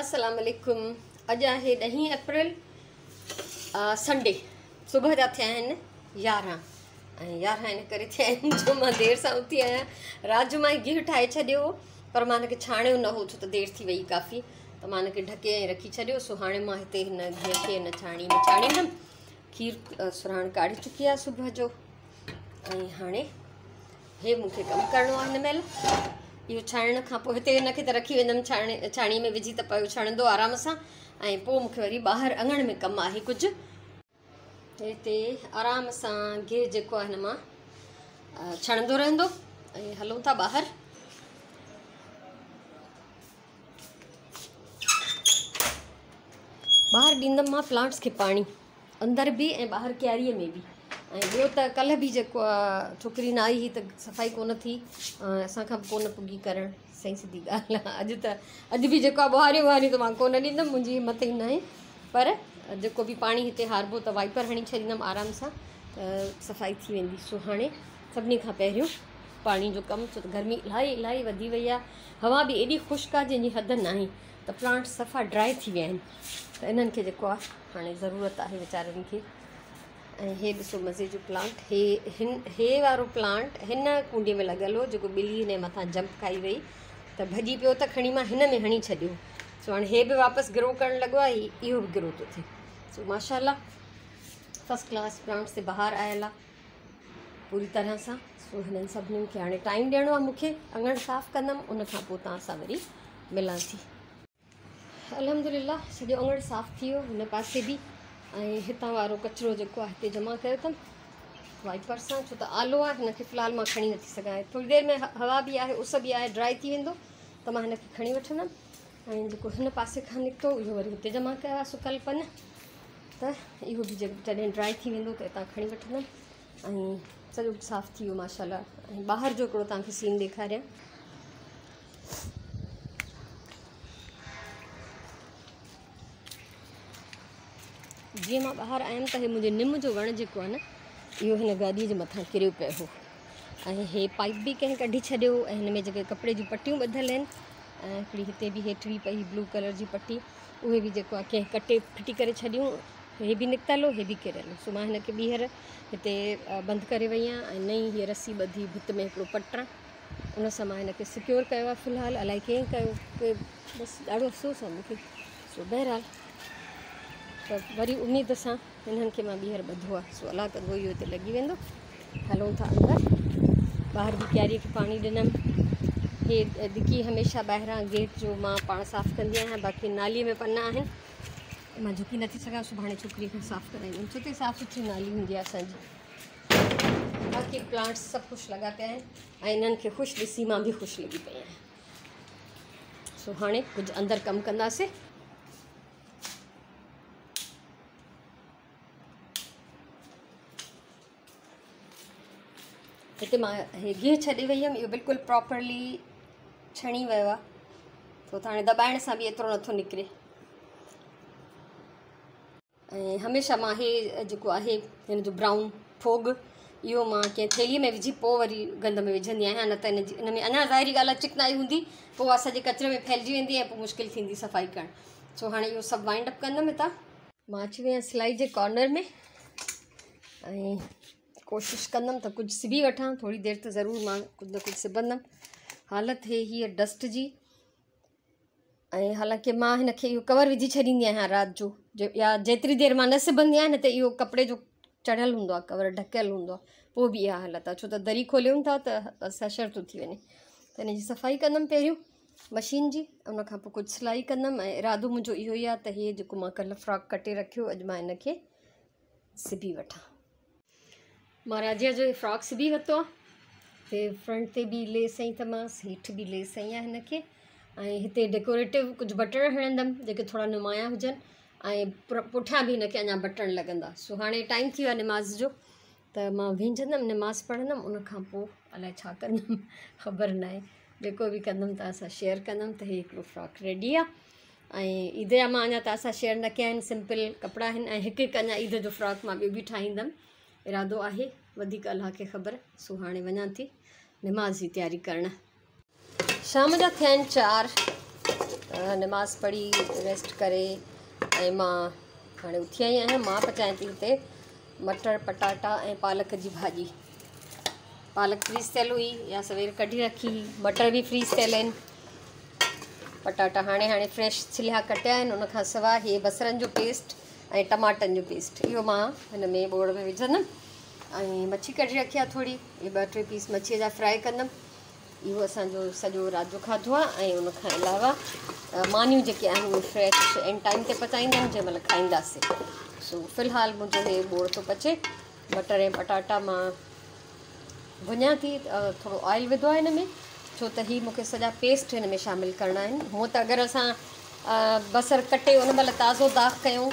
अस्सलाम वालेकुम। अॼु आहे 10 अप्रैल संडे। सुबह जा थिया आहिनि 11 ऐं 11 इन करे थिया आहिनि जो मां देरि सां उथी आहियां। राति जो मां गिहु ठाहे छॾियो हो पर मां हिनखे छाणियो न हो छो त देरि थी वई काफ़ी, त मां हिनखे ढके ऐं रखी छॾियो। सो हाणे मां हिते हिन गिह खे हिन छाणी में छाणींदमि। खीर सुराण काढ़ी चुकी आहे सुबुह जो ऐं हाणे हे मूंखे कमु करिणो आहे। हिन महिल इहो छाणण खां पोइ हिते हिनखे त रखी वेंदमि छाणी में विझी, त पियो छणंदो आराम सां। ऐं पोइ मूंखे वरी ॿाहिरि अङण में कमु आहे कुझु। हिते आराम सां गिहु जेको आहे हिन मां छणंदो रहंदो ऐं हलूं था ॿाहिरि। ॿाहिरि ॾींदमि मां प्लांट्स खे पाणी, अंदरि बि ऐं ॿाहिरि क्यारीअ में बि। ऐं ॿियो त कल्ह बि जेको आहे छोकिरी न आई हुई त सफ़ाई कोन थी, असांखां बि कोन पुगी करणु, सही सिधी ॻाल्हि आहे। अॼु बि जेको आहे ॿुहारियूं त मां कोन ॾींदमि, मुंहिंजी हिमत ई न आहे। पर जेको बि पाणी हिते हारबो त वाइपर हणी छॾींदमि आराम सां, त सफ़ाई थी वेंदी। सो हाणे सभिनी खां पहिरियों पाणी जो कमु, छो त गर्मी इलाही वधी वई आहे। हवा बि एॾी ख़ुश्क आहे जंहिंजी हद न आहे, त प्लांट सफ़ा ड्राई थी विया आहिनि। त इन्हनि खे जेको आहे हाणे ज़रूरत आहे वीचारनि खे। ऐं हे ॾिसो मज़े जो प्लांट, हे वारो प्लांट हिन कूंडीअ में लॻियल हो जेको ॿिली हिन मथां जंप खाई वई त भॼी पियो, त खणी मां हिन में हणी छॾियो। सो हाणे हे बि वापसि ग्रो करणु लॻो आहे, इहो बि ग्रो थो थिए। सो माशाल्लाह फस्ट क्लास प्लांट्स ते बहार आयल आहे पूरी तरह सां। सो हिननि सभिनीनि खे हाणे टाइम ॾियणो आहे मूंखे। अङण साफ़ु कंदमि, उनखां पोइ तव्हां सां वरी मिलां थी। अल्हम्दुलिल्लाह सॼो अङण साफ़ु थी वियो, हिन पासे बि। ऐं हितां वारो कचिरो जेको आहे हिते जमा कयो अथमि वाइपर सां, छो त आलो आहे, हिनखे फ़िलहालु मां खणी नथी सघां। थोरी देरि में हवा बि आहे, उस बि आहे, ड्राई थी वेंदो त मां हिनखे खणी वठंदमि। ऐं जेको हिन पासे खां निकितो इहो वरी हुते जमा कयो आहे सुकल पन, त इहो बि जॾहिं ड्राई थी वेंदो त हितां खणी वठंदमि। ऐं सॼो साफ़ु थी वियो माशाल्लाह। ऐं ॿाहिरि जो हिकिड़ो तव्हांखे सीन ॾेखारियां। जीअं मां ॿाहिरि आयमि त हे मुंहिंजे निम जो वणु जेको आहे न, इहो हिन गाॾीअ जे मथां किरियो पियो हो। ऐं हे पाइप बि कंहिं कढी छॾियो। ऐं हिन में जेके कपिड़े जूं पटियूं ॿधियल आहिनि, ऐं हिकिड़ी हिते बि हेठि बि पई ब्लू कलर जी पटी, उहे बि जेको आहे कंहिं कटे फिटी करे छॾियूं। हे बि निकितल हो, हे बि किरियल हो। सो मां हिनखे ॿीहर हिते बंदि करे वई आहियां। ऐं नई हीअ रसी ॿधी भित में हिकिड़ो पटण, उन सां मां हिनखे सिक्योर कयो आहे। फ़िलहालु अलाए कीअं कयो, के बसि ॾाढो अफ़सोस आहे मूंखे। सो बहरहाल त वरी उमेद सां हिननि खे मां ॿीहर ॿधो आहे। सो अलाह कंदो इहो हिते लॻी वेंदो। हलूं था अंदरि। ॿाहिरि बि क्यारीअ खे पाणी ॾिनमि। हे ॾिकी हमेशह ॿाहिरां गेट जो मां पाण साफ़ु कंदी आहियां, बाक़ी नालीअ में पन आहिनि, मां झुकी नथी सघां। सुभाणे छोकिरीअ खे साफ़ु कराईंदमि, छो त साफ़ु सुथरी नाली हूंदी आहे असांजी। बाक़ी प्लांट्स सभु ख़ुशि लॻा पिया आहिनि ऐं इन्हनि खे ख़ुशि ॾिसी मां बि ख़ुशि लॻी पई आहियां। सो हाणे कुझु अंदरि कमु कंदासीं। हिते मां हे गिहु छॾे वई हुअमि, इहो बिल्कुलु प्रॉपरली छणी वियो आहे, छो त हाणे दॿाइण सां बि एतिरो नथो निकिरे। ऐं हमेशह मां हे जेको आहे हिन जो ब्राउन फोग, इहो मां कंहिं थेलीअ में विझी पोइ वरी गंद में विझंदी आहियां, न त इन में अञा ज़ाहिरी ॻाल्हि आहे चिकनाई हूंदी, पोइ उहा सॼे कचिरे में फैलिजी वेंदी ऐं पोइ मुश्किल थींदी सफ़ाई करणु। सो हाणे इहो सभु वाइंड अप कंदमि। हितां मां अची वई आहियां सिलाई जे कॉर्नर में ऐं कोशिशि कंदमि त कुझु सिबी वठां। थोरी देरि त ज़रूरु मां कुझु न कुझु सिबंदमि। हालति हे हीअ डस्ट जी। ऐं हालांकि मां हिनखे इहो कवर विझी छॾींदी आहियां राति जो, या जेतिरी देरि मां न सिबंदी आहियां न त इहो कपिड़े जो चढ़ियलु हूंदो आहे, कवर ढकियलु हूंदो आहे, पोइ बि इहा हालति आहे। छो त दरी खोलियूं था त सशर थो थी वञे। त हिन जी सफ़ाई कंदमि पहिरियों मशीन जी, उनखां पोइ कुझु सिलाई कंदमि। ऐं इरादो मुंहिंजो इहो ई आहे त हे जेको मां कल्ह फ्रॉक कटे रखियो, अॼु मां हिनखे सिबी वठां। मां राजिया जो इहो फ्रॉक सिबी वरितो आहे। ते फ्रंट ते बि लेस हई अथमांसि, हेठि बि लेस हई आहे हिनखे। ऐं हिते डेकोरेटिव कुझु बटण हणंदमि जेके थोरा नुमाया हुजनि, ऐं पुठियां बि हिनखे अञा बटण लॻंदा। सो हाणे टाइम थी वियो आहे निमाज़ जो, त मां विझंदमि, निमाज़ पढ़ंदमि, उनखां पोइ अलाए छा कंदमि ख़बर न आहे। जेको बि कंदमि तव्हां सां शेयर कंदमि। त हे हिकिड़ो फ्रॉक रेडी आहे। ऐं ईद जा मां अञा तव्हां सां शेयर न कया आहिनि, सिंपल कपिड़ा आहिनि। ऐं हिकु अञा ईद जो फ्रॉक मां ॿियो बि ठाहींदमि, इरादो आहे, वधीक अलाह खे ख़बर। सो हाणे वञां थी निमाज़ जी तयारी करणु। शाम जा थिया आहिनि 4, त नमाज़ पढ़ी रेस्ट करे ऐं मां हाणे उथी आई आहियां। मां पचायां थी हिते मटर पटाटा ऐं पालक जी भाॼी। पालक फ्रीज़ थियल हुई या सवेर कढी रखी, मटर बि फ्रीज़ थियल आहिनि, पटाटा हाणे हाणे फ्रेश छिलिया कटिया आहिनि। उन खां सवाइ इहे बसरनि जो पेस्ट ऐं टमाटनि जो पेस्ट इहो मां हिन में बोड़ में विझंदमि। ऐं मच्छी कढी रखी आहे थोरी, इहे 2-3 पीस मच्छीअ जा फ्राई कंदमि। इहो असांजो सॼो राति जो खाधो आहे। ऐं उनखां अलावा मानियूं जेके आहिनि उहे फ्रेश एंड टाइम ते पचाईंदमि जंहिं महिल खाईंदासीं। सो फ़िलहालु मुंहिंजो इहे बोड़ थो पचे। मटर ऐं पटाटा मां भुञां थी, थोरो ऑयल विधो आहे हिन में, छो त हीअ मूंखे सॼा पेस्ट हिन में शामिलु करणा आहिनि। हूअं त अगरि असां बसर कटे उन महिल ताज़ो दाग़ कयूं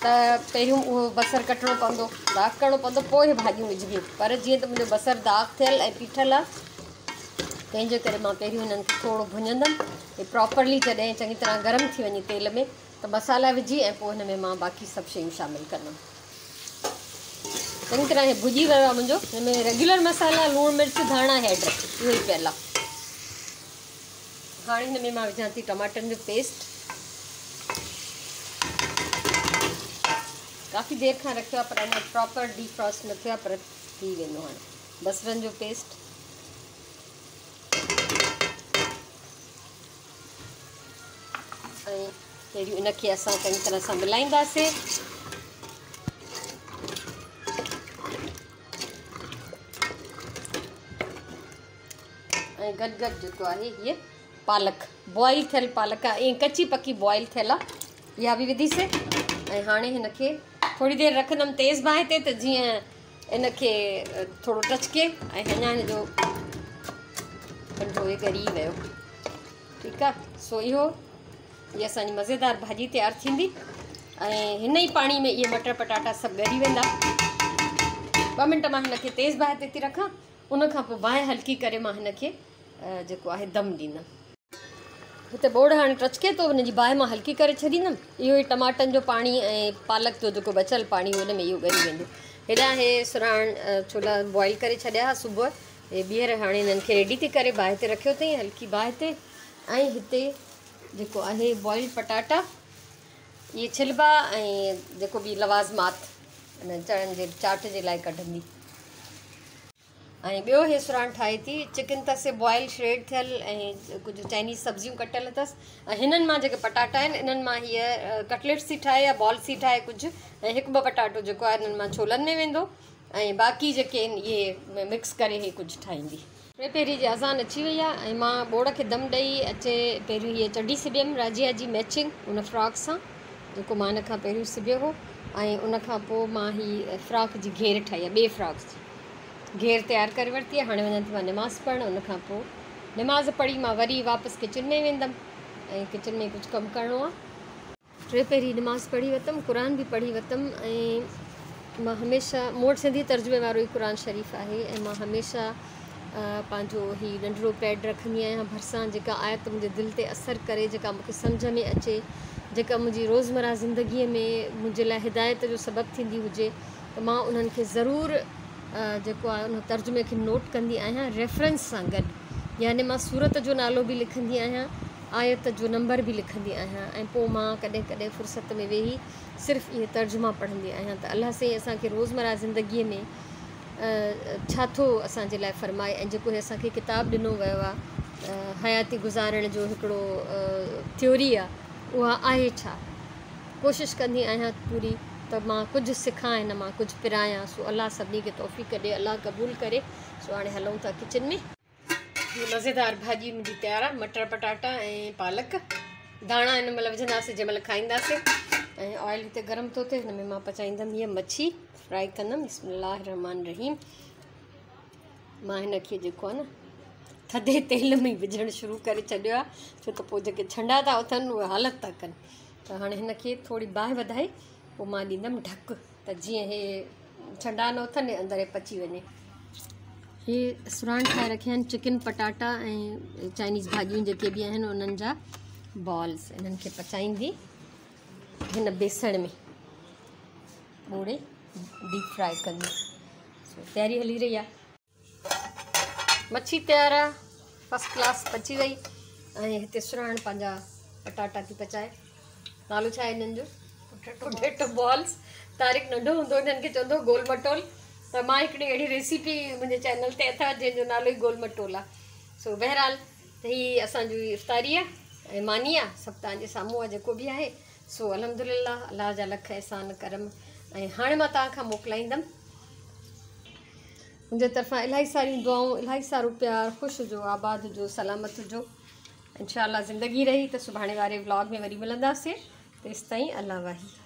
त पहिरियों उहो बसर कटणो पवंदो, दाग़ करिणो पवंदो, पोइ इहे भाॼियूं विझबियूं। पर जीअं त मुंहिंजो बसर दाग़ थियल ऐं पीठल आहे, तंहिंजे करे मां पहिरियों हिननि खे थोरो भुञंदमि। हे प्रॉपरली जॾहिं चङी तरह गरम थी वञे तेल में त मसाला विझी ऐं पोइ हिन में मां बाक़ी सभु शयूं शामिलु कंदमि। चङी तरह हे भुॼी वियो आहे मुंहिंजो। हिन में रेगुलर मसाला लूणु मिर्च धाणा हैड इहो ई पियल आहे। हाणे हिन में मां विझां थी टमाटनि जो पेस्ट। काफ़ी देरि खां रखियो आहे पर अञा प्रॉपर डीफ्रॉस्ट न थियो आहे, पर थी वेंदो हाणे। बसरनि जो पेस्ट ऐं पहिरियों इनखे असां चङी तरह सां मिलाईंदासीं। ऐं गॾु जेको आहे हीअ पालक बॉइल थियल पालक आहे, ऐं कची पकी बॉइल थियल आहे, इहा बि विधीसीं। ऐं हाणे हिनखे थोरी देरि रखंदमि तेज़ बाहि ते, त जीअं इनखे थोरो टचके ऐं अञा हिनजो कंठो ॻरी वियो। ठीकु आहे। सो इहा असांजी मज़ेदार भाॼी तयारु थींदी ऐं हिन ई पाणी में इहे मटर पटाटा सभु ॻरी वेंदा। 2 मिंट मां हिनखे तेज़ बाहि ते थी रखां, उनखां पोइ बाहि हल्की करे मां हिनखे जेको आहे दम ॾींदमि। हिते बोड़ हाणे टचके थो, हुनजी बाहि मां हल्की करे छॾींदमि। इहो ई टमाटनि जो पाणी ऐं पालक जो जेको बचियल पाणी हुन में इहो ॻरी वेंदो। हेॾा हे सुराण छोला बॉइल करे छॾिया हुआ सुबुह, हे ॿीहर हाणे हिननि खे रेडी थी करे बाहि ते रखियो अथई हल्की बाहि ते। ऐं हिते जेको आहे बॉइल पटाटा इहे छिलबा ऐं जेको बि लवाज़मात हिन चणनि जे चाट जे लाइ कढंदी। ऐं ॿियो हे सुराण ठाहे थी चिकन अथसि बॉइल श्रेड थियल ऐं कुझु चाइनीज़ सब्जियूं कटियल अथसि। ऐं हिननि मां जेके पटाटा आहिनि इन्हनि मां हीअ कटलेट्स थी ठाहे या बॉल्स थी ठाहे कुझु, ऐं 1-2 पटाटो जेको आहे हिननि मां छोलनि में वेंदो ऐं बाक़ी जेके आहिनि इहे मिक्स करे इहे कुझु ठाहींदी। पहिरीं जी अज़ान अची वई आहे ऐं मां बोड़ खे दम ॾेई अचे पहिरियों हीअ चढी सिबियमि राजिया जी मैचिंग उन फ्रॉक सां जेको मां हिन खां पहिरियों सिबियो हो। ऐं उनखां पोइ मां हीअ फ्रॉक जी घेर ठाही आहे, ॿिए फ्रॉक जी घेर तयारु करे वरिती आहे। हाणे वञा थी मां नमाज़ पढ़णु, उनखां पोइ नमाज़ पढ़ी मां वरी वापसि किचन में वेंदमि ऐं किचन में कुझु कमु करिणो आहे। पहिरीं नमाज़ पढ़ी वरितमि, क़ुर बि पढ़ी वरितमि। ऐं मां हमेशह मूं वटि सिंधी तर्जुमे वारो ई क़ुर शरीफ़ आहे ऐं मां हमेशह पंहिंजो हीउ नंढिड़ो पैड रखंदी आहियां भरिसां, जेका आयत मुंहिंजे दिलि ते असरु करे, जेका मूंखे सम्झ में अचे, जेका मुंहिंजी रोज़मर्रा ज़िंदगीअ में मुंहिंजे लाइ हिदायत जो सबबु थींदी हुजे, त मां उन्हनि खे ज़रूरु जेको आहे उन तर्जुमे खे नोट कंदी आहियां रेफरेंस सां गॾु। यानी मां सूरत जो नालो बि लिखंदी आहियां, आयत जो नंबर बि लिखंदी आहियां ऐं पोइ मां कॾहिं कॾहिं फ़ुर्सत में वेही सिर्फ़ु इहे तर्जुमा पढ़ंदी आहियां त अलाह साईं असांखे रोज़मर्रा ज़िंदगीअ में छा थो असांजे लाइ फ़रमाए। ऐं जेको असांखे किताबु ॾिनो वियो आहे हयाती गुज़ारण जो हिकिड़ो थ्योरी आहे, उहा आहे छा। कोशिशि कंदी आहियां पूरी त मां कुझु सिखां, हिन मां कुझु पिरायां। सो अलाह सभिनी खे तौफ़ीक़ ॾिए, अलाह क़बूल करे। सो हाणे हलूं था किचन में। हीअ मज़ेदार भाॼी मुंहिंजी तयारु आहे, मटर पटाटा ऐं पालक। धाणा हिन महिल विझंदासीं जंहिं महिल खाईंदासीं। ऐं ऑयल हिते गरम थो थिए, हिन में मां पचाईंदमि हीअ मच्छी फ्राई कंदमि। बिस्मिल्लाह रहमान रहीम। मां हिनखे जेको आहे न थधे तेल में विझणु शुरू करे छॾियो आहे, छो त पोइ जेके छंडा था उथनि उहे हालत था कनि। त हाणे हिनखे थोरी बाहि वधाए पोइ मां ॾींदमि ढक, त जीअं हे छंडा न उथनि अंदरि पची वञे। हीअ सुराण ठाहे रखिया आहिनि चिकन पटाटा ऐं चाइनीज़ भाॼियूं जेके बि आहिनि उन्हनि जा बॉल्स। इन्हनि खे पचाईंदी हिन बेसण में ॿोड़े डीप फ्राई कंदी। तयारी हली रही आहे। मच्छी तयारु आहे, फस्ट क्लास पची वई। ऐं हिते सुराण पंहिंजा पटाटा थी पचाए। नालो छा आहे हिननि जो? Potato balls. तारिक नंढो हूंदो हिननि खे चवंदो गोल मटोल, त मां हिकिड़ी अहिड़ी रेसिपी मुंहिंजे चैनल ते अथव जंहिंजो नालो ई गोल मटोल आहे। सो बहरहाल त हीअ असांजी इफ़्तारी आहे ऐं मानी आहे, सभु तव्हांजे साम्हूं आहे जेको बि आहे। सो अल्हम्दुलिल्लाह, अलाह जा लख एहसान करम। ऐं हाणे मां तव्हांखां मोकिलाईंदमि मुंहिंजे तरफ़ां इलाही सारियूं दुआऊं, इलाही सारो प्यार, ख़ुशि हुजो, आबाद हुजो, सलामत हुजो। इंशाअल्लाह ज़िंदगी रही त सुभाणे वारे व्लॉग में वरी मिलंदासीं। तेसिताईं अल्लाह वाही।